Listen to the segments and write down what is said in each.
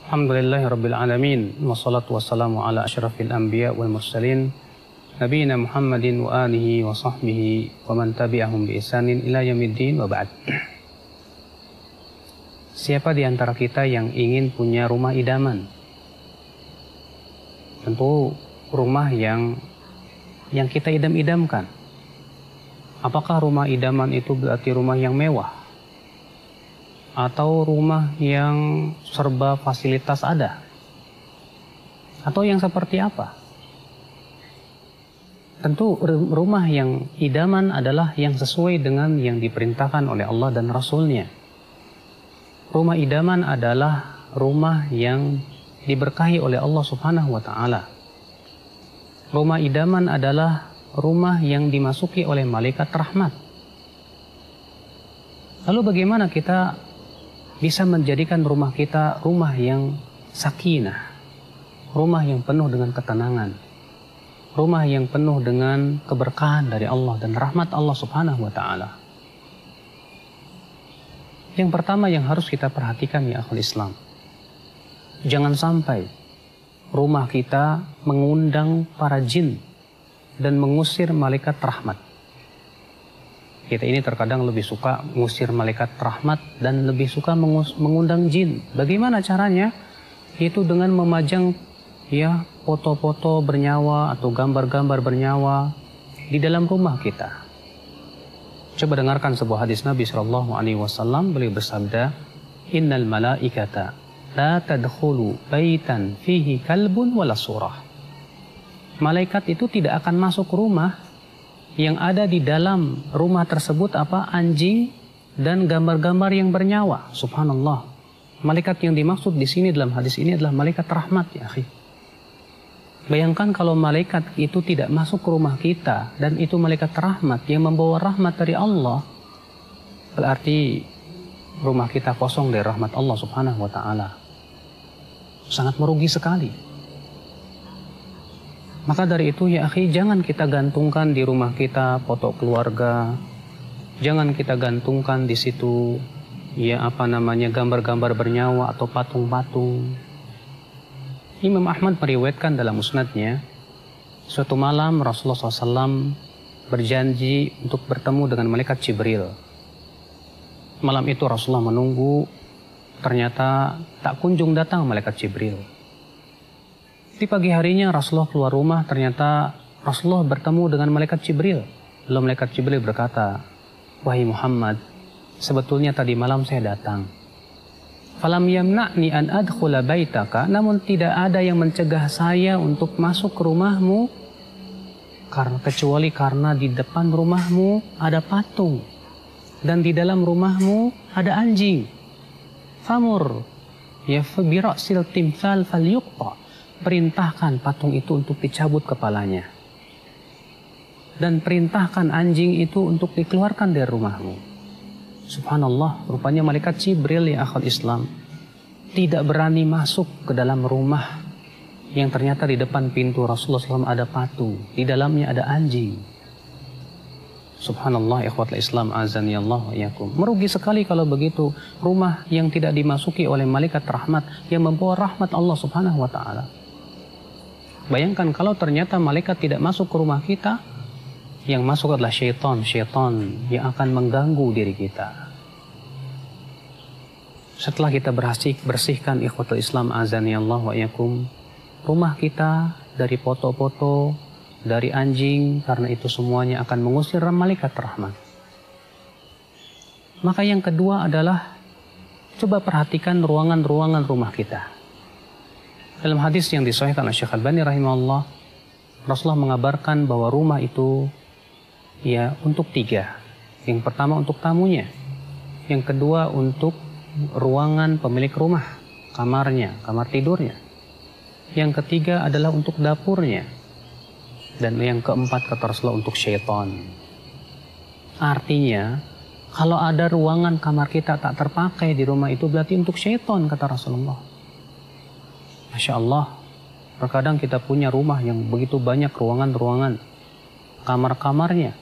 Alhamdulillahirabbil alamin wassalatu wassalamu ala asyrafil anbiya wal mursalin nabiyina Muhammadin wa alihi wa sahbihi wa man tabi'ahum bi ihsanin ila yaumiddin wa ba'd. Siapa di antara kita yang ingin punya rumah idaman? Tentu rumah yang kita idam-idamkan. Apakah rumah idaman itu berarti rumah yang mewah? Atau rumah yang serba fasilitas ada? Atau yang seperti apa? Tentu rumah yang idaman adalah yang sesuai dengan yang diperintahkan oleh Allah dan Rasulnya. Rumah idaman adalah rumah yang diberkahi oleh Allah Subhanahu wa Ta'ala. Rumah idaman adalah rumah yang dimasuki oleh malaikat rahmat. Lalu bagaimana kita bisa menjadikan rumah kita rumah yang sakinah, rumah yang penuh dengan ketenangan, rumah yang penuh dengan keberkahan dari Allah dan rahmat Allah Subhanahu wa Ta'ala? Yang pertama yang harus kita perhatikan ya akhul Islam, jangan sampai rumah kita mengundang para jin dan mengusir malaikat rahmat. Kita ini terkadang lebih suka mengusir malaikat rahmat dan lebih suka mengundang jin. Bagaimana caranya? Itu dengan memajang ya foto-foto bernyawa atau gambar-gambar bernyawa di dalam rumah kita. Coba dengarkan sebuah hadis Nabi SAW. Beliau bersabda, Innal malaikata la tadkhulu baitan fihi kalbun wala surah. Malaikat itu tidak akan masuk rumah yang ada di dalam rumah tersebut anjing dan gambar-gambar yang bernyawa. Subhanallah. Malaikat yang dimaksud di sini dalam hadis ini adalah malaikat rahmat ya akhi. Bayangkan kalau malaikat itu tidak masuk ke rumah kita dan itu malaikat rahmat yang membawa rahmat dari Allah, berarti rumah kita kosong dari rahmat Allah Subhanahu wa Ta'ala. Sangat merugi sekali. Maka dari itu ya akhi, jangan kita gantungkan di rumah kita foto keluarga. Jangan kita gantungkan di situ ya gambar-gambar bernyawa atau patung-patung. Imam Ahmad meriwayatkan dalam musnadnya, suatu malam Rasulullah SAW berjanji untuk bertemu dengan malaikat Jibril. Malam itu Rasulullah menunggu, ternyata tak kunjung datang malaikat Jibril. Di pagi harinya Rasulullah keluar rumah, ternyata Rasulullah bertemu dengan malaikat Jibril. Lalu malaikat Jibril berkata, "Wahai Muhammad, sebetulnya tadi malam saya datang. Falam yamna'ni an adkhula baitaka, namun tidak ada yang mencegah saya untuk masuk ke rumahmu kecuali karena di depan rumahmu ada patung dan di dalam rumahmu ada anjing. Famur ya bi ra'sil timsal falyuqta." Perintahkan patung itu untuk dicabut kepalanya. Dan perintahkan anjing itu untuk dikeluarkan dari rumahmu. Subhanallah, rupanya malaikat Jibril ya akhul Islam tidak berani masuk ke dalam rumah yang ternyata di depan pintu Rasulullah SAW ada patung, di dalamnya ada anjing. Subhanallah, ikhwatul Islam azanillah wa iyyakum. Merugi sekali kalau begitu, rumah yang tidak dimasuki oleh malaikat rahmat yang membawa rahmat Allah Subhanahu wa Ta'ala. Bayangkan kalau ternyata malaikat tidak masuk ke rumah kita, yang masuk adalah syaitan yang akan mengganggu diri kita. Setelah kita bersihkan ikhwatul Islam azanillah wa iyyakum, rumah kita dari foto-foto, dari anjing, karena itu semuanya akan mengusir malaikat rahmat. Maka yang kedua adalah coba perhatikan ruangan-ruangan rumah kita. Dalam hadis yang disahihkan oleh Syekh Albani rahimahullah, Rasulullah mengabarkan bahwa rumah itu ya untuk 3. Yang pertama untuk tamunya, yang kedua untuk ruangan pemilik rumah, kamarnya, kamar tidurnya, yang ketiga adalah untuk dapurnya, dan yang keempat kata Rasulullah untuk syaitan. Artinya kalau ada ruangan kamar kita tak terpakai di rumah itu berarti untuk syaitan kata Rasulullah. Masya Allah, terkadang kita punya rumah yang begitu banyak ruangan-ruangan, kamar-kamarnya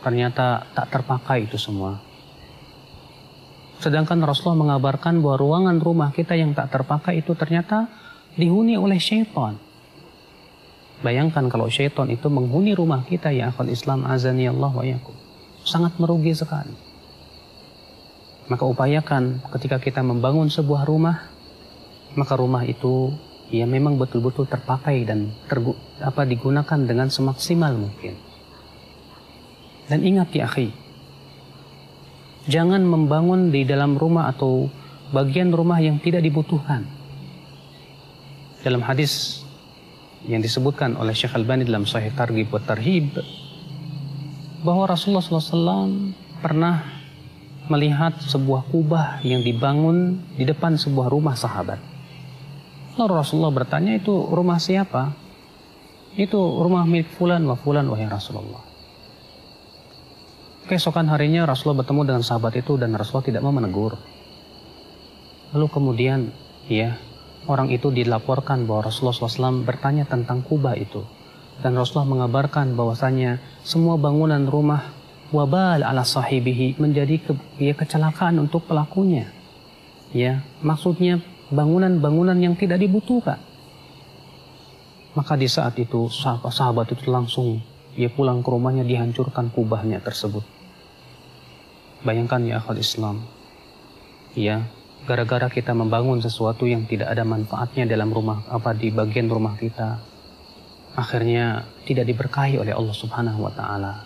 ternyata tak terpakai itu semua. Sedangkan Rasulullah mengabarkan bahwa ruangan rumah kita yang tak terpakai itu ternyata dihuni oleh syaitan. Bayangkan kalau syaitan itu menghuni rumah kita, ya akhwal Islam azani Allah wa iyyakum. Sangat merugi sekali. Maka upayakan ketika kita membangun sebuah rumah, maka rumah itu ya memang betul-betul terpakai dan digunakan dengan semaksimal mungkin. Dan ingat ya akhi, jangan membangun di dalam rumah atau bagian rumah yang tidak dibutuhkan. Dalam hadis yang disebutkan oleh Syekh Albani dalam Sahih Targhib wa Tarhib, bahwa Rasulullah SAW pernah melihat sebuah kubah yang dibangun di depan sebuah rumah sahabat. Lalu Rasulullah bertanya, itu rumah siapa? Itu rumah milik fulan wa fulan, wahai Rasulullah. Keesokan harinya Rasulullah bertemu dengan sahabat itu dan Rasulullah tidak mau menegur. Lalu kemudian ya orang itu dilaporkan bahwa Rasulullah SAW bertanya tentang kubah itu. Dan Rasulullah mengabarkan bahwasanya semua bangunan rumah wabal ala sahibihi, menjadi kecelakaan untuk pelakunya. Ya, maksudnya bangunan-bangunan yang tidak dibutuhkan. Maka di saat itu sahabat itu langsung pulang ke rumahnya, dihancurkan kubahnya tersebut. Bayangkan ya akhwal Islam, ya gara-gara kita membangun sesuatu yang tidak ada manfaatnya dalam rumah di bagian rumah kita, akhirnya tidak diberkahi oleh Allah Subhanahu wa taala.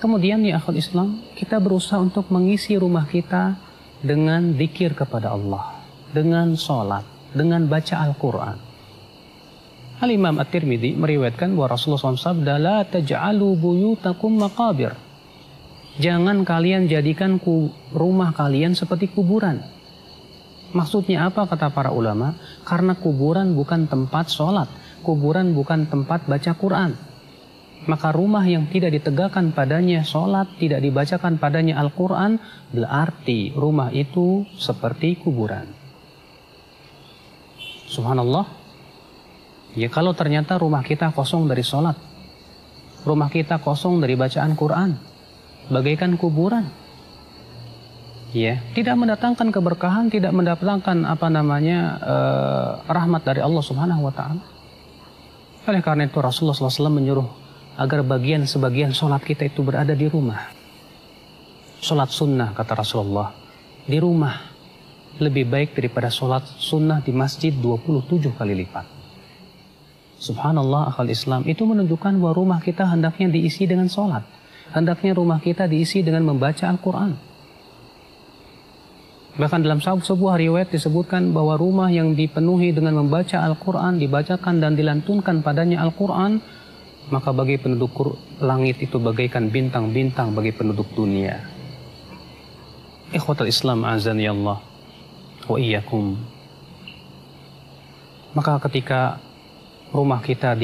Kemudian ya akhwal Islam, kita berusaha untuk mengisi rumah kita dengan zikir kepada Allah, dengan sholat, dengan baca Al-Quran. Al-Imam At-Tirmidzi meriwayatkan bahwa Rasulullah SAW sabda, la taj'alu buyutakum maqabir. Jangan kalian jadikan rumah kalian seperti kuburan. Maksudnya apa kata para ulama? Karena kuburan bukan tempat sholat, kuburan bukan tempat baca Quran. Maka rumah yang tidak ditegakkan padanya sholat, tidak dibacakan padanya Al-Quran, berarti rumah itu seperti kuburan. Subhanallah. Ya kalau ternyata rumah kita kosong dari sholat, rumah kita kosong dari bacaan Quran, bagaikan kuburan. Ya, tidak mendatangkan keberkahan, tidak mendatangkan rahmat dari Allah Subhanahu wa taala. Oleh karena itu Rasulullah SAW menyuruh agar sebagian sholat kita itu berada di rumah. Sholat sunnah, kata Rasulullah, di rumah lebih baik daripada sholat sunnah di masjid 27 kali lipat. Subhanallah akhwal Islam, itu menunjukkan bahwa rumah kita hendaknya diisi dengan sholat. Hendaknya rumah kita diisi dengan membaca Al-Quran. Bahkan dalam sebuah riwayat disebutkan bahwa rumah yang dipenuhi dengan membaca Al-Quran, dibacakan dan dilantunkan padanya Al-Quran, maka bagi penduduk langit itu bagaikan bintang-bintang bagi penduduk dunia. Ikhwatul Islam azani Allah wa iyyakum. Maka ketika rumah kita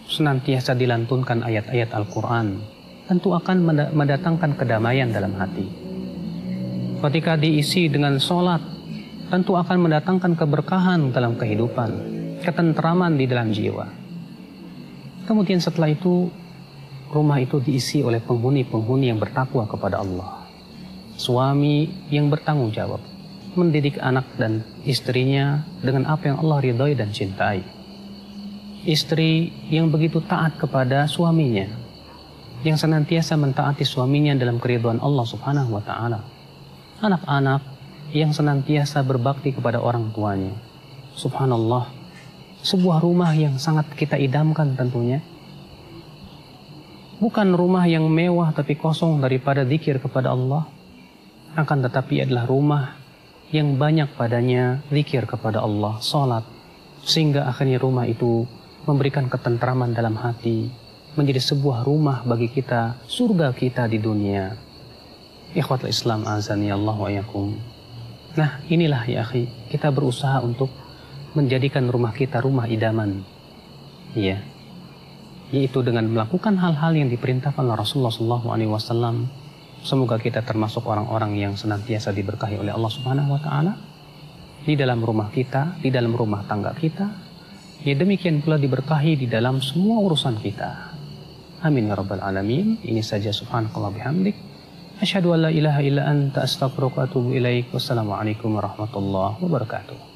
senantiasa dilantunkan ayat-ayat Al-Quran, tentu akan mendatangkan kedamaian dalam hati. Ketika diisi dengan sholat, tentu akan mendatangkan keberkahan dalam kehidupan, ketentraman di dalam jiwa. Kemudian setelah itu, rumah itu diisi oleh penghuni-penghuni yang bertakwa kepada Allah. Suami yang bertanggung jawab, mendidik anak dan istrinya dengan apa yang Allah ridhoi dan cintai. Istri yang begitu taat kepada suaminya, yang senantiasa mentaati suaminya dalam keridhaan Allah Subhanahu wa taala. Anak-anak yang senantiasa berbakti kepada orang tuanya. Subhanallah, sebuah rumah yang sangat kita idamkan tentunya. Bukan rumah yang mewah tapi kosong daripada zikir kepada Allah, akan tetapi adalah rumah yang banyak padanya zikir kepada Allah, salat, sehingga akhirnya rumah itu memberikan ketentraman dalam hati, menjadi sebuah rumah bagi kita, surga kita di dunia. Ikhwatul Islam azani Allah wa iyyakum. Nah, inilah ya akhi, kita berusaha untuk menjadikan rumah kita rumah idaman. Ya. Yaitu dengan melakukan hal-hal yang diperintahkan oleh Rasulullah SAW. Semoga kita termasuk orang-orang yang senantiasa diberkahi oleh Allah Subhanahu wa taala di dalam rumah kita, di dalam rumah tangga kita. Ya demikian pula diberkahi di dalam semua urusan kita. Amin ya rabbal alamin. Ini saja, subhanakallah bihamdik. Asyhadu an la ilaha illa anta astaghfiruka wa atubu ilaik. Wassalamualaikum warahmatullahi wabarakatuh.